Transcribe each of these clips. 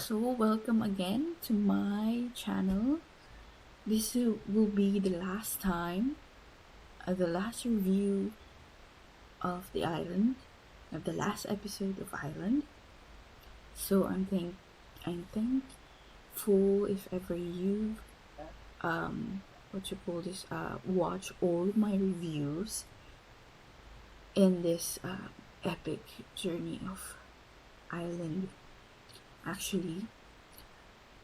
So, welcome again to my channel. Will be the last time, the last review of the island, of the last episode of Island. So, I'm thankful if ever you watch all my reviews in this epic journey of Island. Actually,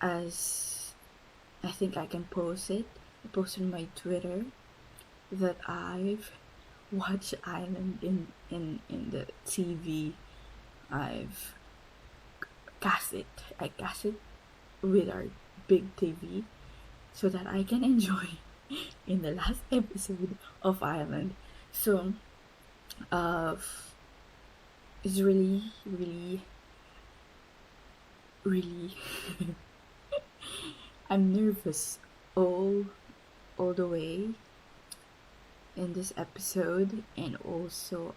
as I think I can post it. I posted on my Twitter that I've watched Island in the TV. I've I cast it with our big TV so that I can enjoy in the last episode of Island. So, uh, it's really I'm nervous all all the way in this episode, and also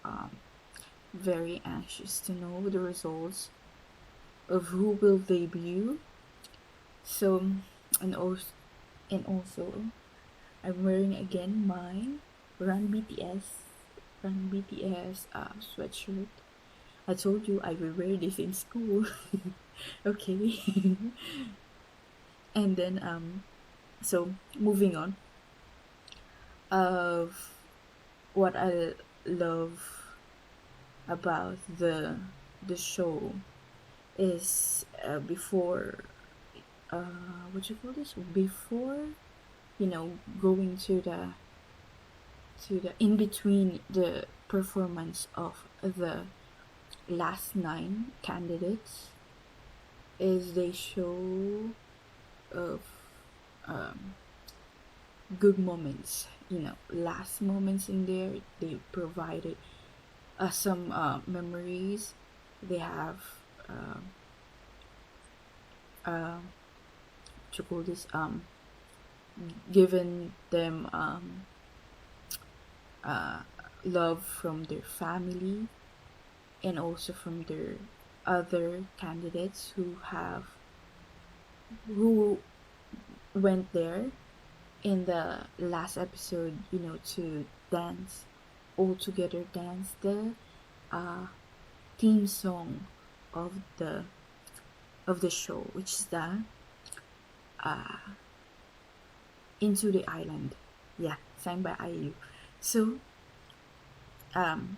very anxious to know the results of who will debut. So, and also I'm wearing again my Run BTS sweatshirt. I told you I will wear this in school. Okay. And then so moving on, of what I love about the show is before what you call this before going to the in between the performance of the last 9 candidates, is they show of um, good moments, last moments in there. They provided some memories. They have uh, what you call this given them uh, love from their family, and also from their other candidates who went there in the last episode, to dance, all together dance the uh, theme song of the show, which is the uh, Into the Island. Yeah, signed by IU. So, um,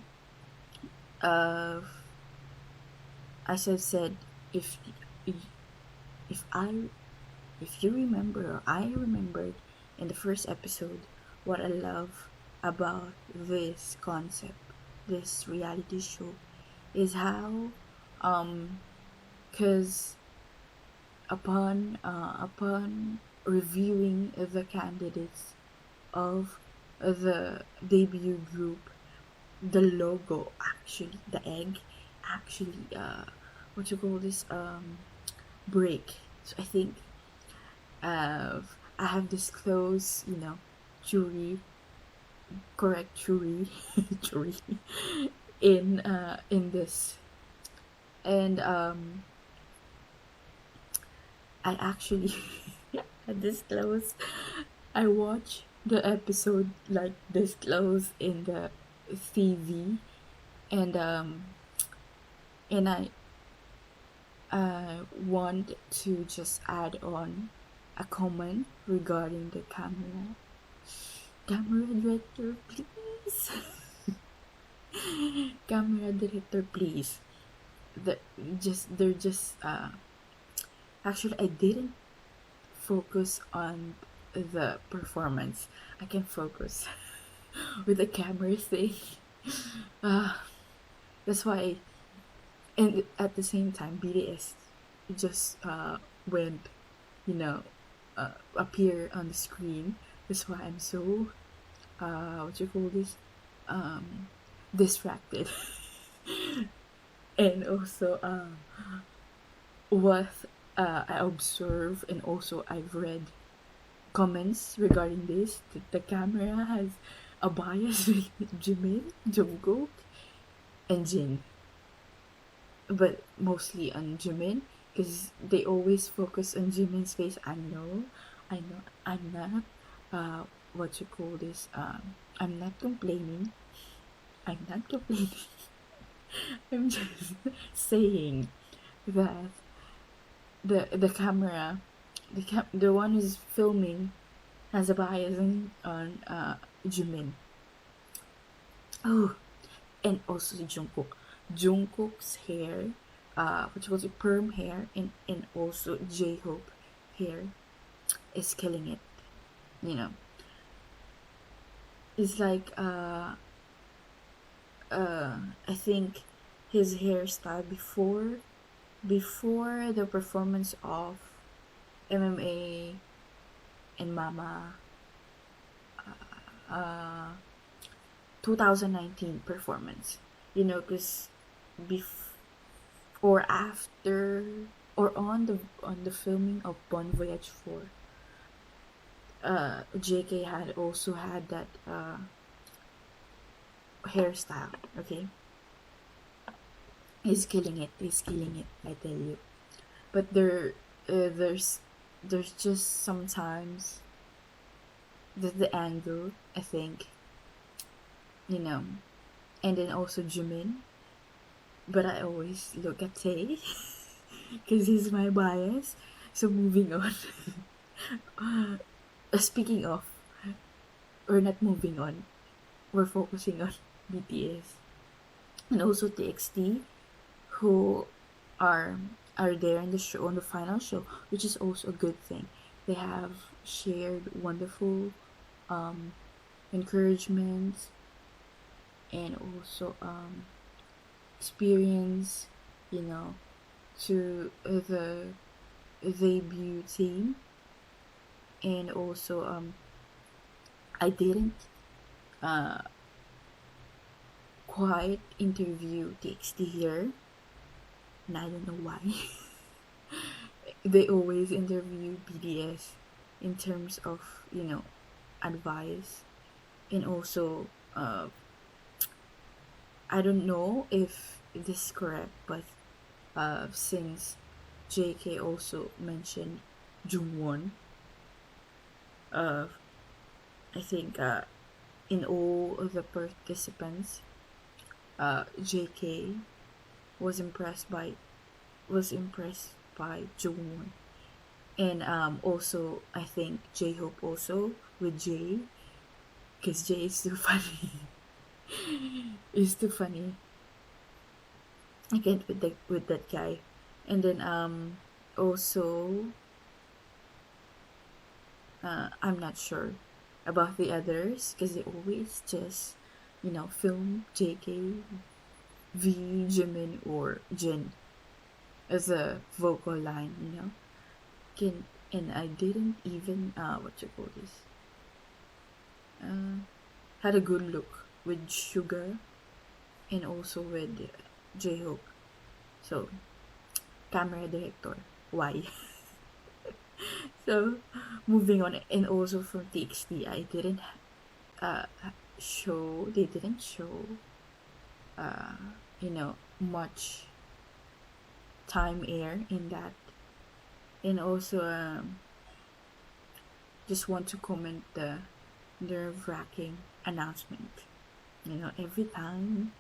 uh, as I've said, if if I if you remember, or I remembered in the first episode, what I love about this concept, this reality show, is how because upon reviewing the candidates of the debut group, the logo, actually the egg, actually what you call this break. So I think I have disclosed, jury, correct jury, jury in this, and I actually disclosed. I watched the episode like disclosed in the TV, and I want to just add on a comment regarding the camera. Camera director, please. Camera director, please. They're just actually, I didn't focus on the performance. I can focus with the camera thing. Uh, that's why, and at the same time, BTS just went, appear on the screen. That's why I'm so what you call this distracted. And also what I observe, and also I've read comments regarding this, that the camera has a bias with Jimin, Jungkook, and Jin, but mostly on Jimin, because they always focus on Jimin's face. I know, I'm not, what you call this, I'm not complaining. I'm not complaining. I'm just saying that the camera, the one who's filming has a bias on Jimin. Oh, and also Jungkook. Jungkook's hair, what you call it, perm hair, and also J-Hope hair is killing it. You know, it's like I think his hairstyle before the performance of MMA and Mama, uh 2019 performance, because bef- or after or on the filming of Bon Voyage 4, JK had also had that hairstyle. Okay, he's killing it, I tell you. But there's just sometimes the angle, I think, you know and then also Jimin. But I always look at Tay because he's my bias. So moving on. Speaking of, we're not moving on. We're focusing on BTS and also TXT, who are are there in the show, on the final show, which is also a good thing. They have shared wonderful um, encouragement and also experience, you know, to the debut team. And also I didn't uh quite interview TXT here, and I don't know why. They always interview BDS in terms of, advice. And also I don't know if this is correct, but since JK also mentioned Jungwon, uh I think in all of the participants, JK was impressed by Jungwon. And also I think J Hope also with Jay, because Jay is too funny. He's too funny. I can't with that guy. And then also I'm not sure about the others, because they always just film JK v Jimin or Jin as a vocal line. And I didn't even what you call this, had a good look with Sugar and also with J-Hope. So camera director, why? So moving on. And also from TXT, uh they didn't show much time air in that. And also just want to comment the nerve-wracking announcement. Every time,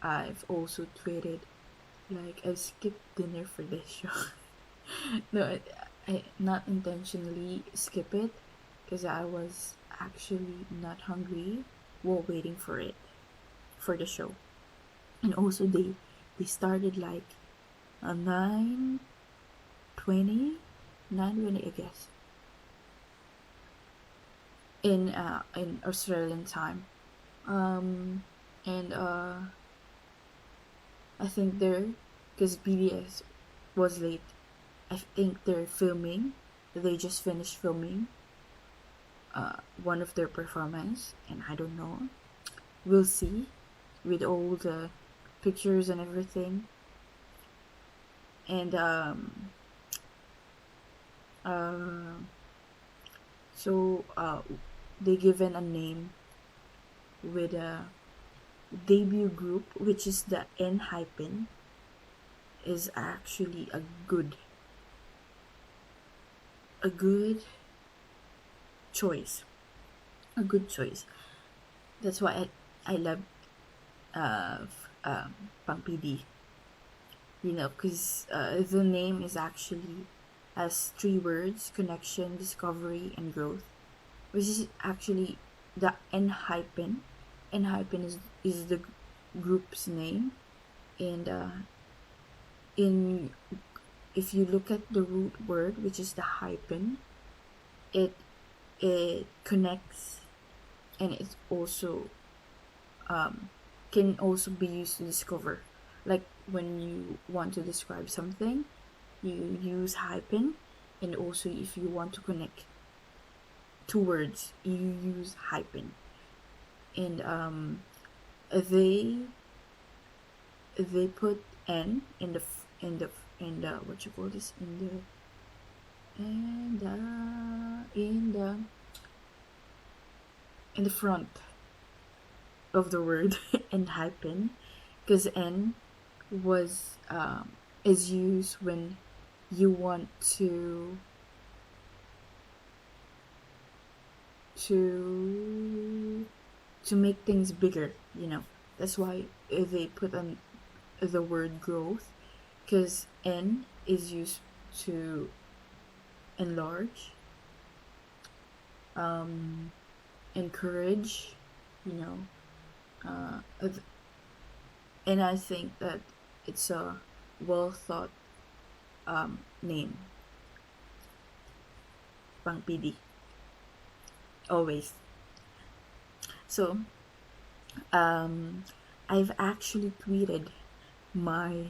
I've also tweeted like I skipped dinner for this show. No, I not intentionally skip it, because I was actually not hungry while waiting for the show. And also they started like a 9:20, I guess, in Australian time. And I think because BDS was late, I think they just finished filming one of their performance, and I don't know. We'll see with all the pictures and everything. And uh, so they given a name with a debut group, which is the ENHYPEN. is actually a good choice. A good choice. That's why I love Pang PD. Because the name is actually has three words: connection, discovery, and growth, which is actually the ENHYPEN. ENHYPEN is the group's name, and in if you look at the root word, which is the hyphen, it connects, and it also can also be used to discover. Like when you want to describe something, you use hyphen, and also if you want to connect two words, you use hyphen. And they put n in the what you call this, in the front of the word and hyphen, because n was is used when you want to make things bigger. That's why they put on the word growth, because n is used to enlarge, encourage, and I think that it's a well thought name. Pang PD. Always. So, I've actually tweeted my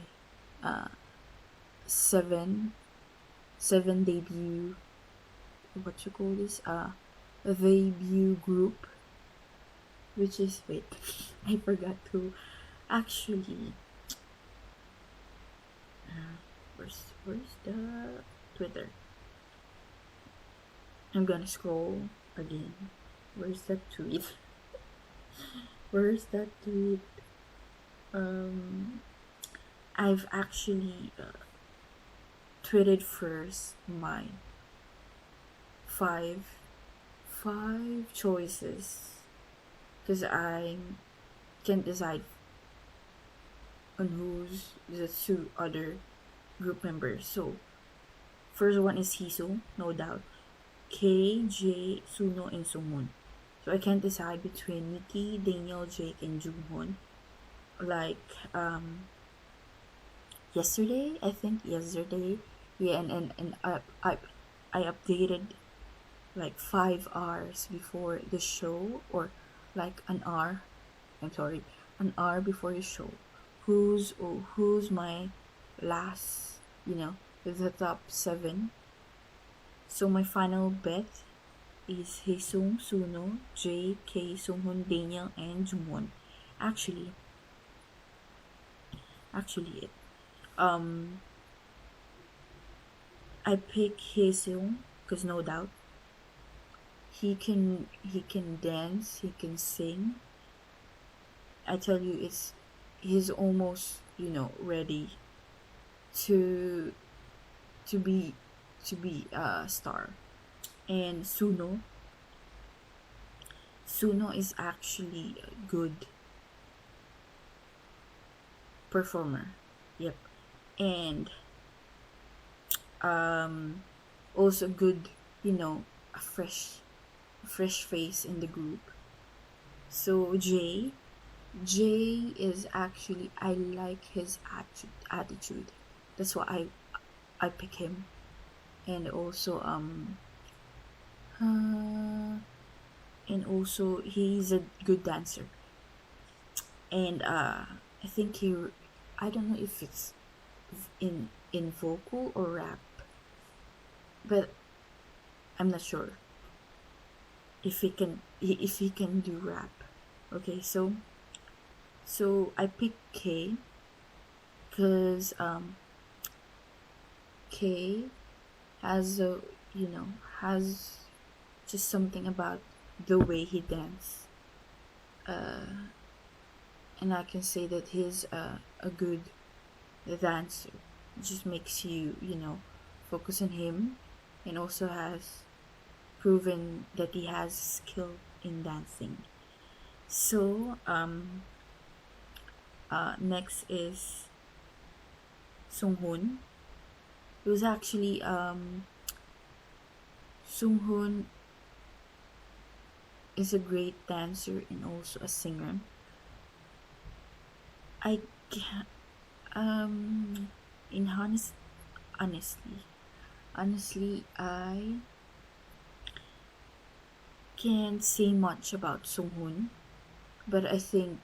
seven debut, what you call this, debut group, which is, wait, I forgot to actually, where's the Twitter? I'm gonna scroll again. Where's that tweet? I've actually tweeted first my five choices, because I can't decide on who's the two other group members. So first one is Hiso, no doubt. K, J, Suno, and Sunghoon. So I can't decide between Nikki, Daniel, Jake, and Junghoon. Like yesterday, I think yesterday, yeah, and I updated like 5 hours before the show, or like an hour. I'm sorry, an hour before the show. Who's my last? The top 7. So my final bet is Haesung, Suno, J, K, Sunghoon, Daniel, and Jungwon. Actually, I pick Haesung because no doubt he can dance, he can sing. I tell you, he's almost ready to be a star. And Suno is actually a good performer. Yep. And also good, a fresh face in the group. So J is actually, I like his attitude. That's why I pick him. And also he's a good dancer. And I think I don't know if it's in vocal or rap, but I'm not sure if he can do rap. Okay, so I pick K because K has has just something about the way he dances, and I can say that he's a good dancer. just makes you, focus on him, and also has proven that he has skill in dancing. So next is Sung Hoon. It was actually Sung Hoon is a great dancer and also a singer. I ca- in honestly, I can't say much about Sung Hoon, but I think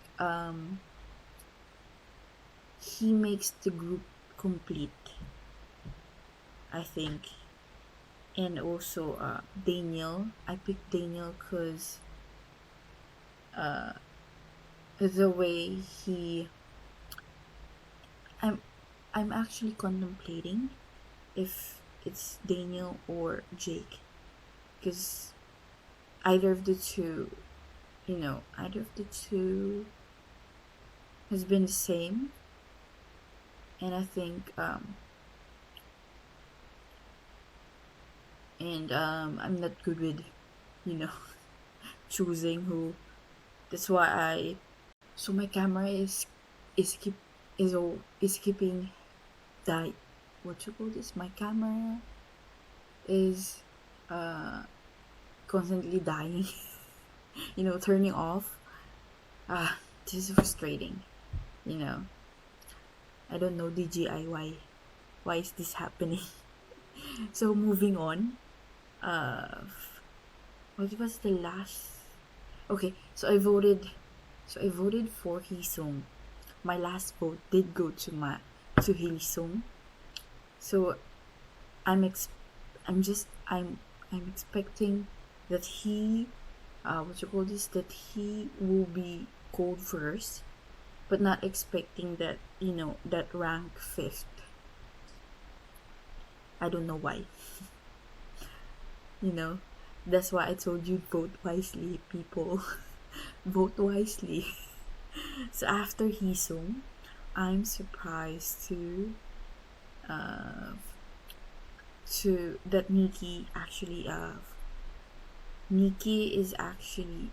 he makes the group complete, I think. And also Daniel. I picked Daniel because the way he I'm I'm actually contemplating if it's Daniel or Jake, because either of the two, either of the two has been the same. And I think I'm not good with, you know choosing who. That's why I so my camera is keep is keeping die what you call this my camera is constantly dying, turning off. This is frustrating, you know I don't know, DJI, why is this happening? So moving on. uh what was the last? Okay, so I voted for Heesung. My last vote did go to Heesung. So I'm ex- I'm just I'm expecting that he what you call this that he will be called first, but not expecting that, that rank fifth. I don't know why. you know that's why I told you, vote wisely, people. Vote wisely. So after Heesung, I'm surprised uh to that Nikki is actually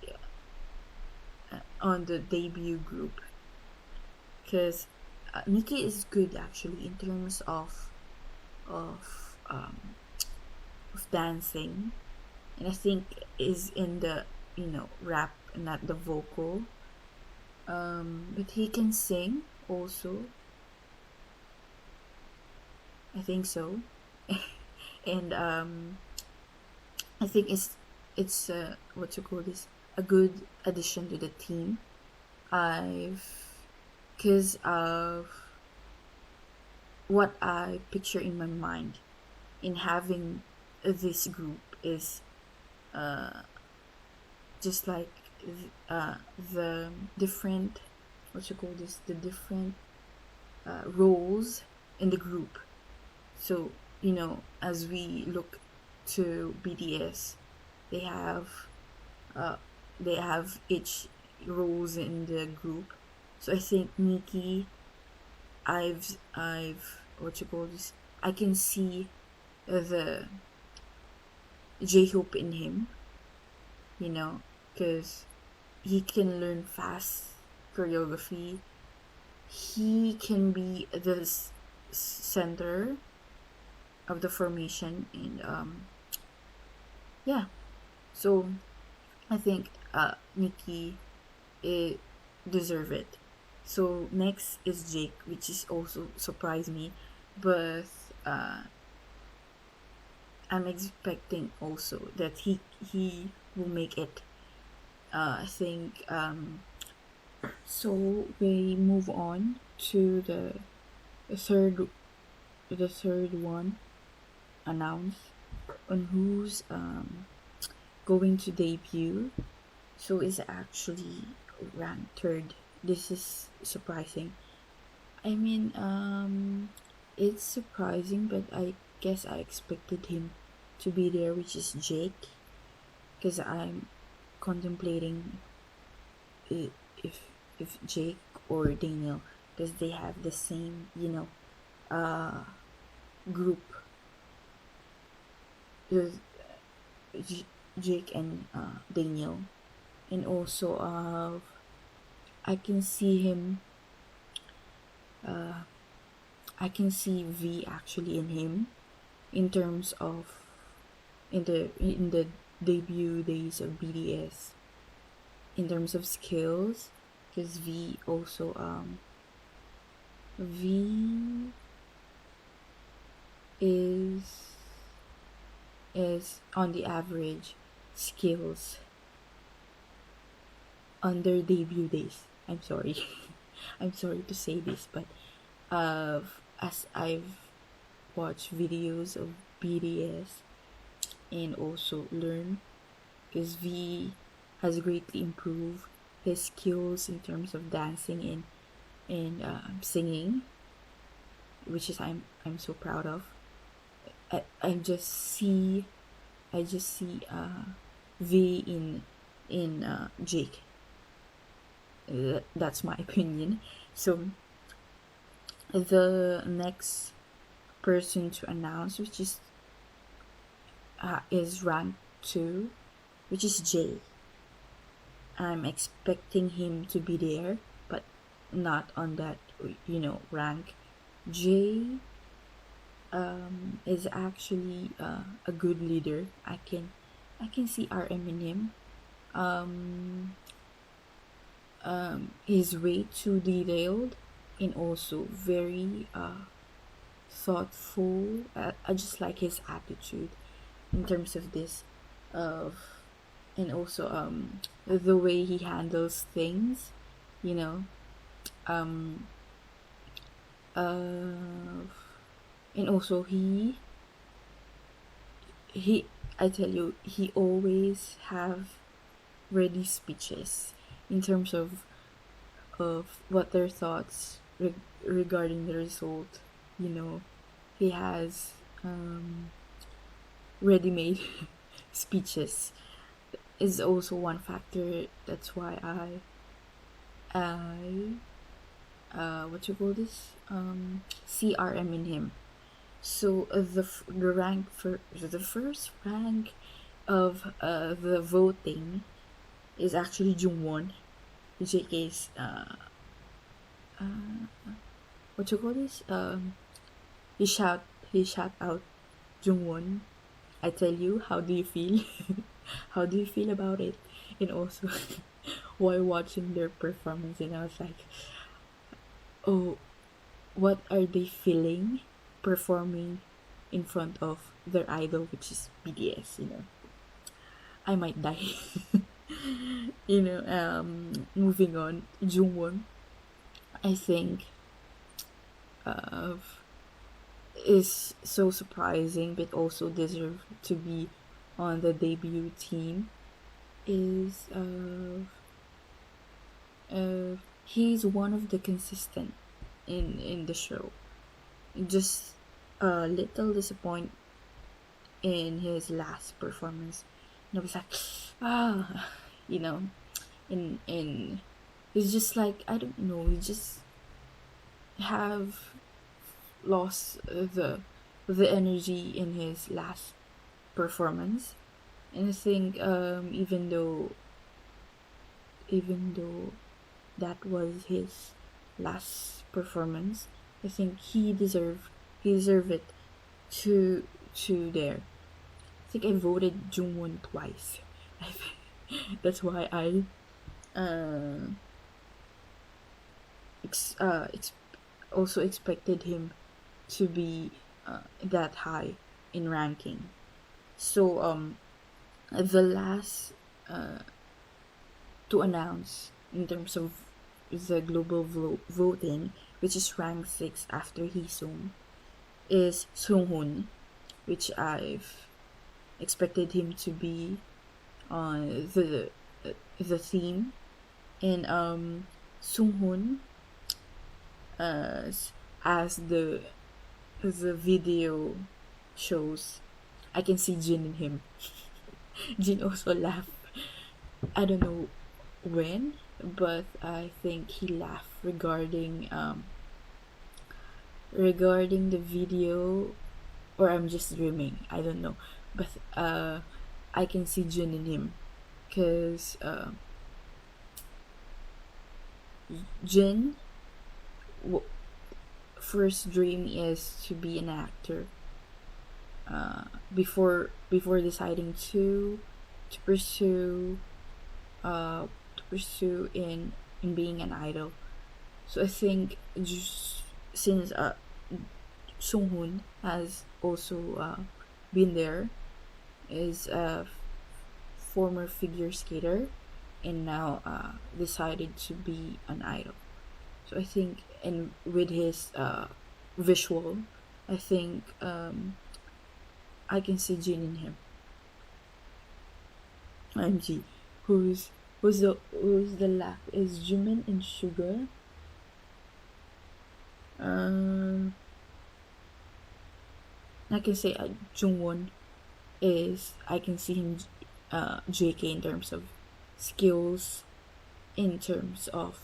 on the debut group, because Nikki is good actually in terms of um of dancing, and I think is in the, rap, not the vocal. But he can sing also, I think so. And I think it's what you call this a good addition to the team. I've Because of what I picture in my mind in having this group is just like the different what you call this the different roles in the group. So, as we look to BTS, they have uh, they have each roles in the group. So I think Nikki, I've what you call this I can see the J-Hope in him, because he can learn fast choreography. He can be the center of the formation, and yeah. So I think Nikki it deserve it. So next is Jake, which is also surprised me, but uh, I'm expecting also that he will make it. I think so. We move on to third the third one announced on who's going to debut. So is actually ranked third. This is surprising. I mean, it's surprising, but I guess I expected him to be there, which is Jake, because I'm contemplating if Jake or Daniel, because they have the same, uh, group with Jake and Daniel, and also I can see him. I can see V actually in him in terms of in the debut days of BTS in terms of skills, because V is on the average skills on their debut days. I'm sorry. I'm sorry to say this, but as I've watched videos of BTS and also learn, because V has greatly improved his skills in terms of dancing and singing, which is I'm so proud of. I just see V in Jake. That's my opinion. So the next person to announce, which is rank 2, which is Jay. I'm expecting him to be there, but not on that rank. Jay is actually a good leader. I can see RM in him. He's way too detailed and also very thoughtful. I just like his attitude in terms of this, and also the way he handles things, you know. And also he I tell you, he always have ready speeches in terms of what their thoughts regarding the result. He has ready-made speeches. Is also one factor. That's why what you call this, CRM in him. So the rank for the first rank of the voting is actually Jungwon, which is what you call this, he shout out Jungwon. I tell you, how do you feel? How do you feel about it? And also while watching their performance, and I was like, oh, what are they feeling performing in front of their idol, which is BTS? I might die. Moving on, Jungwon, I think is so surprising but also deserve to be on the debut team. Is he's one of the consistent in the show. Just a little disappointed in his last performance, and I was like, in it's just like, I don't know, he just have lost the energy in his last performance. And I think even though that was his last performance, I think he deserve it to there. I think I voted Jungwon twice. That's why I also expected him to be that high in ranking. So the last to announce in terms of the global voting, which is rank 6 after Heesung, is Sunghoon, which I've expected him to be on the theme. And Sunghoon, as the video shows, I can see Jin in him. Jin also laughed. I don't know when, but I think he laughed regarding regarding the video, or I'm just dreaming, I don't know, but I can see Jin in him, because Jin first dream is to be an actor, before deciding to pursue in being an idol. So I think just since Sung Hoon has also been there, is a former figure skater, and now decided to be an idol. So I think, and with his visual, I think I can see Jin in him. MG, who's the lack is Jimin and Sugar. I can say Jungwon is, I can see him JK in terms of skills, in terms of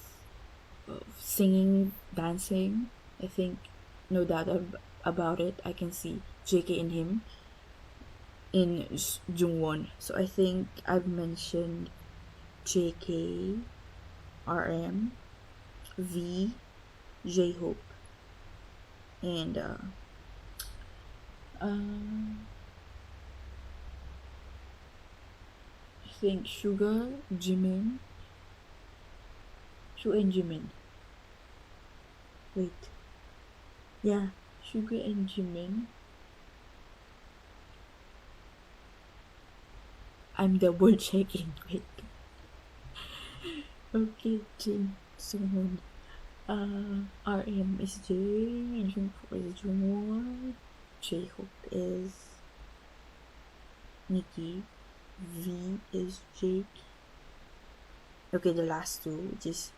singing, dancing. I think no doubt about it. I can see JK in him, in Jungwon. So I think I've mentioned JK, RM, V, J Hope, and I think Sugar, Jimin, Shu and Jimin. Wait, yeah, Sugar and Jimin. I'm double checking. Wait. Okay, Jin, Sunghoon. RM is J, Jungkook is Jungwon, J-Hope is Nikki, V is Jake. Okay, the last two, which is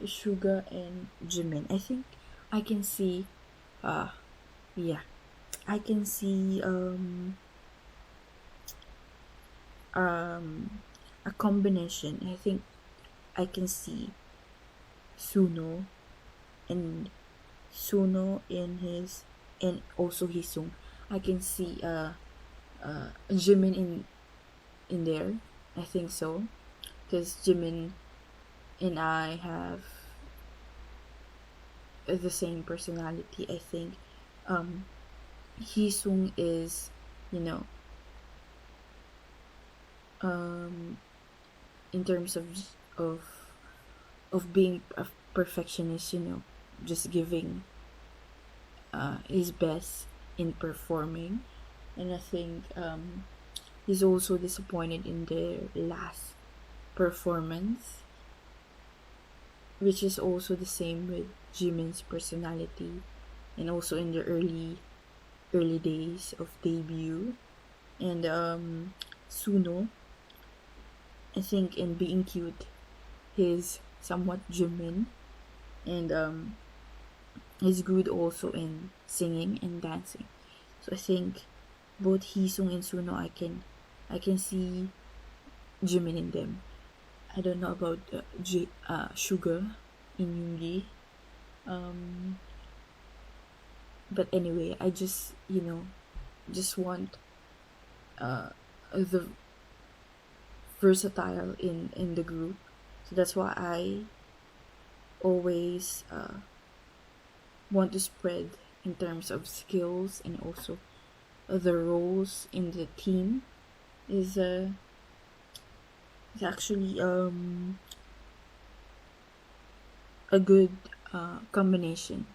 Suga and Jimin. I think I can see, yeah, I can see a combination. I think I can see Suno and in his, and also Hisung. I can see Jimin in there. I think so, because Jimin and I have the same personality. I think Hisung is, you know, in terms of being a perfectionist, just giving his best in performing. And I think he's also disappointed in the last performance, which is also the same with Jimin's personality, and also in the early days of debut. And Suno, I think in being cute, he's somewhat Jimin, and he's good also in singing and dancing. So I think both Hisung and Suno, I can see Jimin in them. I don't know about Sugar in Yoongi. But anyway, I just want the versatile in the group. So that's why I always want to spread in terms of skills, and also the roles in the team is actually a good combination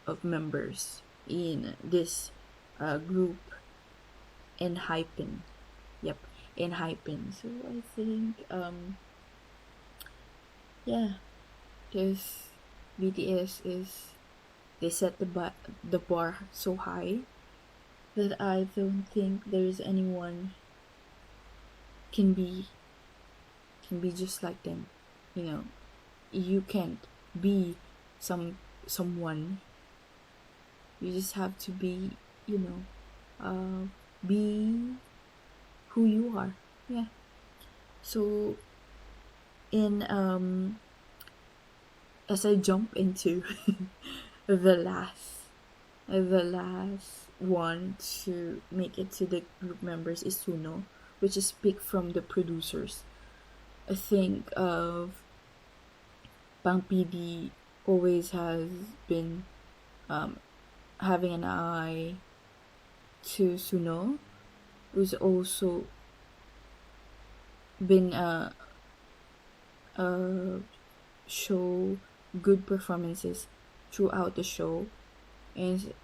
of members in this group, ENHYPEN. Yep, ENHYPEN. So I think yeah, because BTS is, they set the bar so high that I don't think there's anyone can be just like them. You can't be someone. You just have to be, be who you are. Yeah. So in as I jump into the last the last one to make it to the group members is Suno, which is picked from the producers. I think of Bang PD always has been having an eye to Suno, who's also been show good performances throughout the show, and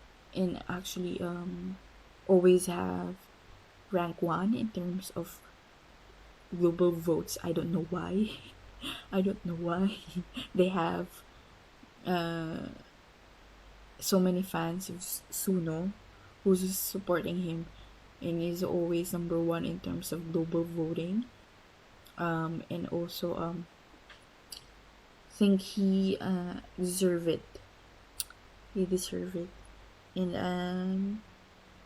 actually always have rank 1 in terms of global votes. I don't know why. I don't know why they have so many fans of Suno who's supporting him, and is always number 1 in terms of global voting. And also think he deserve it. He deserve it. And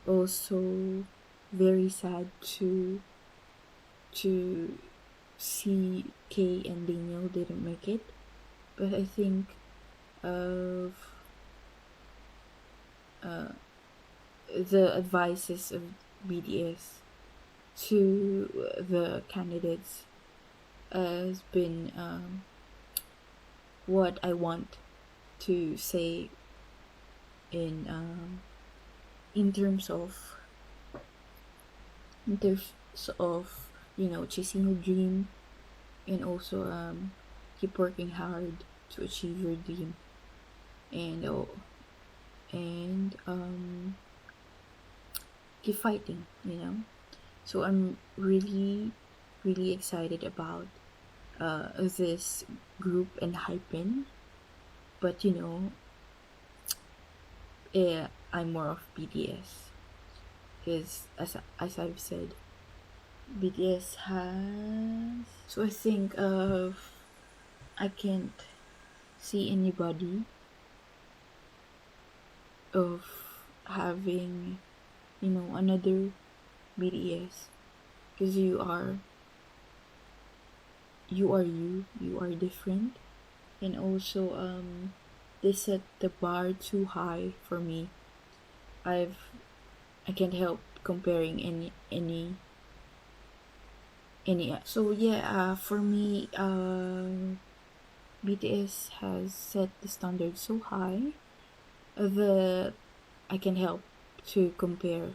also very sad to see Kay and Daniel didn't make it, but I think of the advices of BTS to the candidates has been what I want to say in terms of chasing your dream, and also keep working hard to achieve your dream, and keep fighting. So I'm really excited about this group ENHYPEN, but I'm more of BTS, because as I've said, BTS has. So I think I can't see anybody of having another BTS, because you are you are different, and also they set the bar too high for me. I can't help comparing any. So yeah, for me, BTS has set the standard so high that I can help to compare,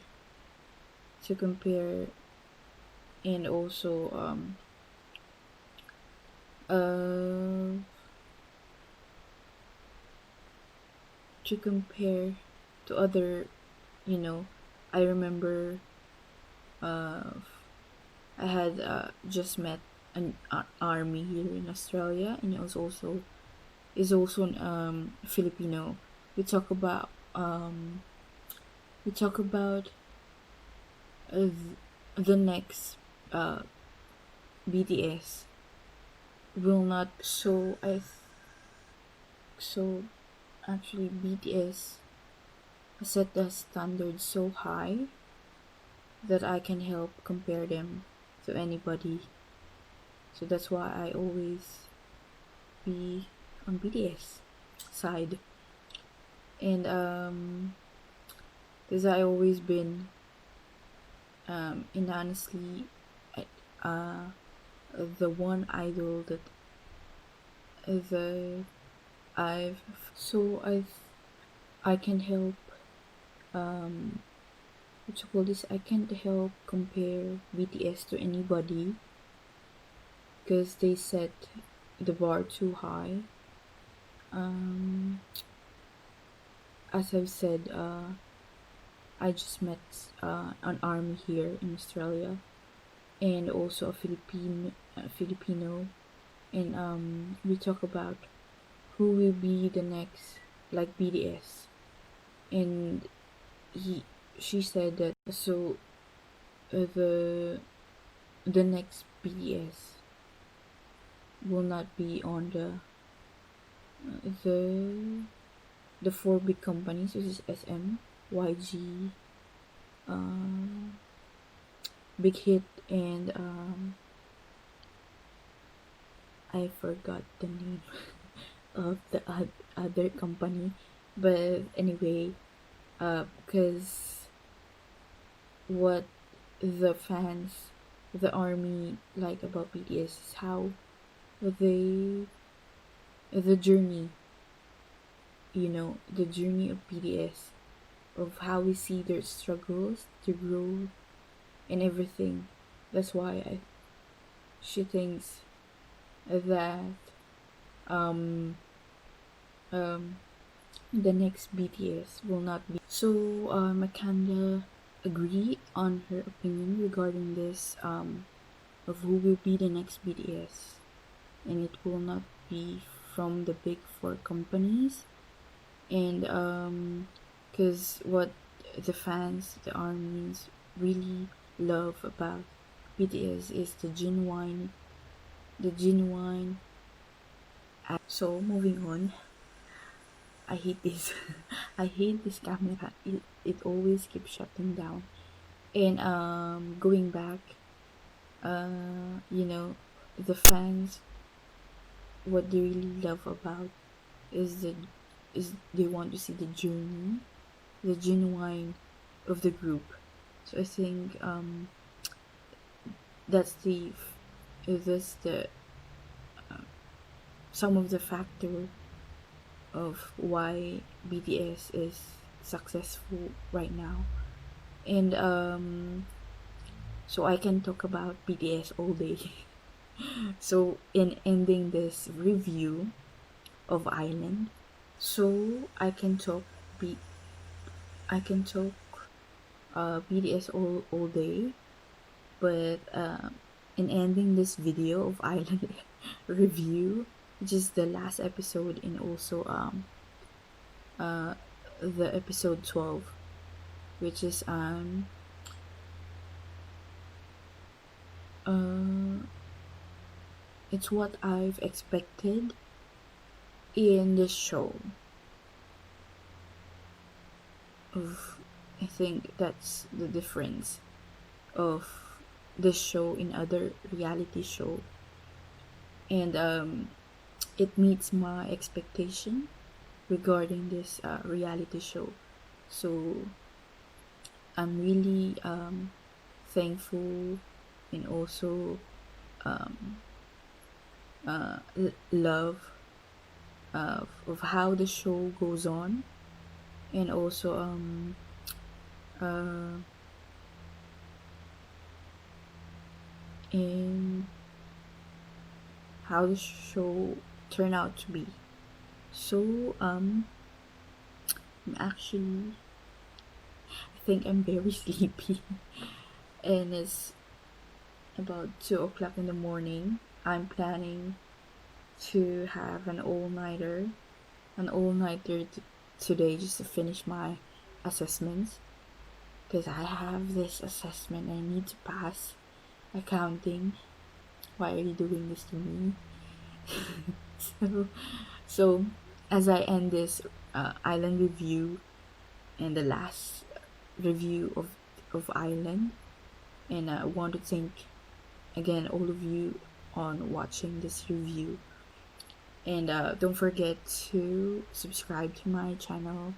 and also to compare to other. I remember I had just met an army here in Australia, and it was also Filipino. We talk about the next BTS will not. So actually BTS set the standard so high that I can help compare them to anybody. So that's why I always be on BTS side. And because I always been and honestly the one idol that I've so I can help what you call this, I can't help compare BTS to anybody, because they set the bar too high. As I've said, I just met an army here in Australia, and also a Filipino, and we talk about who will be the next, like BTS, and she said that the next BTS will not be on the four big companies, which is SM, YG, Big Hit, and I forgot the name. of the other company. But anyway, because what the fans, the army like about BTS is how they, the journey, the journey of BTS, of how we see their struggles, their growth, and everything. That's why she thinks that um um the next BTS will not be. So I kinda agree on her opinion regarding this, of who will be the next BTS, and it will not be from the big four companies. And because what the fans, the armies really love about BTS is the genuine. So moving on, I hate this. I hate this camera. It always keeps shutting down. And going back, the fans, what they really love about is they want to see the journey, the genuine of the group. So I think that's the some of the factor of why BTS is successful right now. And so I can talk about BTS all day. So in ending this review of Island, so I can talk BTS all day, but in ending this video of Island review, which is the last episode, and also the episode 12, which is it's what I've expected in this show. I think that's the difference of this show in other reality show, and it meets my expectation regarding this reality show. So I'm really thankful, and also love of how the show goes on, and also in how the show turned out to be. So I'm actually, I think I'm very sleepy, and it's about 2 o'clock in the morning. I'm planning to have an all-nighter today, just to finish my assessments, because I have this assessment I need to pass, accounting. Why are you doing this to me? so as I end this Island review, and the last review of Island, and I want to thank again all of you on watching this review, and don't forget to subscribe to my channel,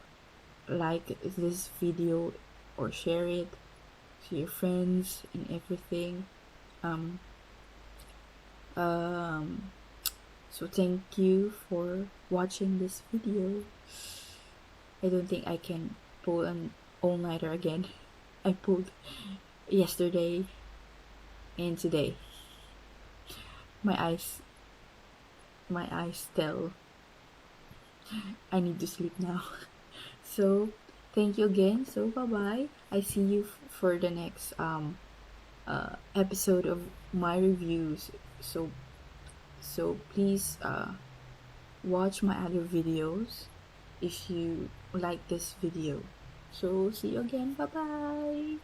like this video, or share it to your friends and everything. So thank you for watching this video. I don't think I can pull an all-nighter again. I pulled yesterday and today. My eyes tell I need to sleep now. So thank you again. So bye bye. I see you for the next episode of my reviews. So please watch my other videos if you like this video. So see you again. Bye bye.